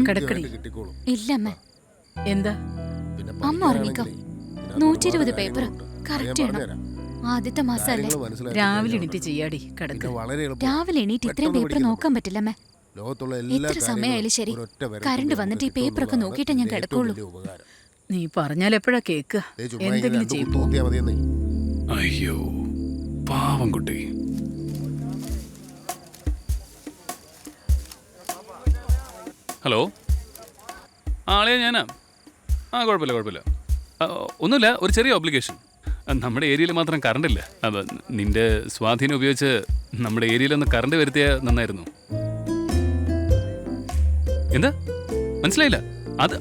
കിടക്കടി. ഇല്ല അമ്മ. എന്താ അമ്മ ഉറങ്ങിക്കോ. 120 പേപ്പർ കറക്റ്റ് ചെയ്യണം. ആദ്യത്തെ മാസല്ലേ. രാവിലെ എണീറ്റ് ചെയ്യാടി കിടക്ക്. രാവിലെ എണീറ്റ് ഇത്രയും പേപ്പർ നോക്കാൻ പറ്റില്ല അമ്മ. എത്ര സമയമായാലും ശരി, കറണ്ട് വന്നിട്ട് ഈ പേപ്പറൊക്കെ നോക്കിയിട്ടേ ഞാൻ കിടക്കുള്ളൂ. നീ പറഞ്ഞാൽ എപ്പോഴാ കേക്കുക? എന്തെങ്കിലും ചെയ്യും. അയ്യോ പാവം കുട്ടി. ഹലോ, ആളെയാ ഞാനാ. കുഴപ്പമില്ല. ഒന്നുമില്ല, ഒരു ചെറിയ ഓബ്ലിഗേഷൻ. നമ്മുടെ ഏരിയയിൽ മാത്രം കറണ്ട് ഇല്ല. അപ്പം നിന്റെ സ്വാധീനം ഉപയോഗിച്ച് നമ്മുടെ ഏരിയയിലൊന്ന് കറണ്ട് വരുത്തിയാൽ നന്നായിരുന്നു. എന്താ മനസ്സിലായില്ല?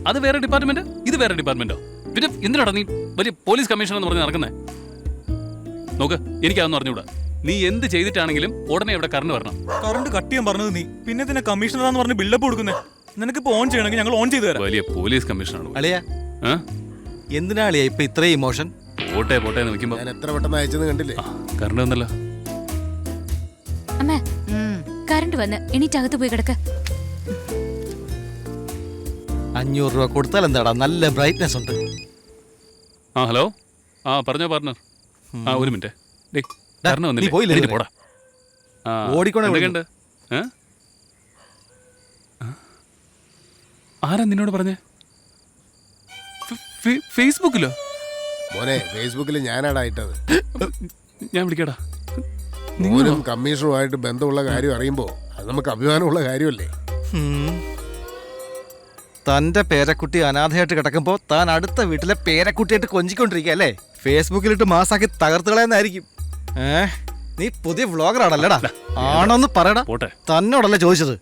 അത് വേറെ ഡിപ്പാർട്ട്മെന്റ്, ഇത് വേറെ ഡിപ്പാർട്ട്മെന്റോ? പിന്നെ എന്തിനാടാ നീ വലിയ പോലീസ് കമ്മീഷണർ എന്ന് പറഞ്ഞ് നടക്കുന്നേ? നോക്ക്, എനിക്കതൊന്നും അറിഞ്ഞൂടാ. നീ എന്ത് ചെയ്തിട്ടാണെങ്കിലും ഉടനെ ഇവിടെ കറണ്ട് വരണം. കറണ്ട് കട്ട് ചെയ്യാൻ പറഞ്ഞത് നീ, പിന്നെ തന്നെ കമ്മീഷണറാന്ന് പറഞ്ഞ് ബിൽഡപ്പ് കൊടുക്കുന്നേ. നിനക്കിപ്പോ ഓൺ ചെയ്യണമെങ്കിൽ ഞങ്ങൾ ഓൺ ചെയ്തു തരാം. വലിയ പോലീസ് കമ്മീഷണറാണ്. അളിയാ, എന്തിനാ അളിയാ ഇപ്പൊ ഇത്രയും ഇമോഷൻ? പോട്ടെ എന്ന് വെക്കുമ്പോ എത്ര പെട്ടെന്ന് അയച്ചത് കണ്ടില്ലേ? കറണ്ട് വന്നല്ലോ. അമ്മ, കറണ്ട് വന്ന് എണീറ്റ് അകത്ത് പോയി കിടക്ക. 500 രൂപ കൊടുത്താൽ എന്താടാ, നല്ല ബ്രൈറ്റ്നെസ് ഉണ്ട്. ഹലോ, പറഞ്ഞോ പാർട്ണർ. ഒരു മിനിറ്റ്. കറണ്ട് നീ പോയില്ലേ? വന്നില്ല, പോടാ. ഓടിക്കോണേ. എന്തൊക്കെയുണ്ട്? ആരാ നിന്നോട് പറഞ്ഞേ? ഫേസ്ബുക്കിലോ? മോനെ, ഫേസ്ബുക്കിൽ ഞാനാടാ ഇട്ടത്. ഞാൻ വിളിക്കടാ. മോനും കമ്മീഷണറുമായിട്ട് ബന്ധമുള്ള കാര്യം അറിയുമ്പോ അത് നമുക്ക് അഭിമാനമുള്ള കാര്യമല്ലേ? തന്റെ പേരക്കുട്ടി അനാഥയായിട്ട് കിടക്കുമ്പോ താൻ അടുത്ത വീട്ടിലെ പേരക്കുട്ടിയായിട്ട് കൊഞ്ചിക്കൊണ്ടിരിക്കുക അല്ലേ? ഫേസ്ബുക്കിലിട്ട് മാസാക്കി തകർത്ത് കളയുന്നതായിരിക്കും. നീ പുതിയ വ്ളോഗറാണല്ലേടാ? ആണോന്ന് പറയടാ. പോട്ടെ. തന്നോടല്ലേ ചോദിച്ചത്?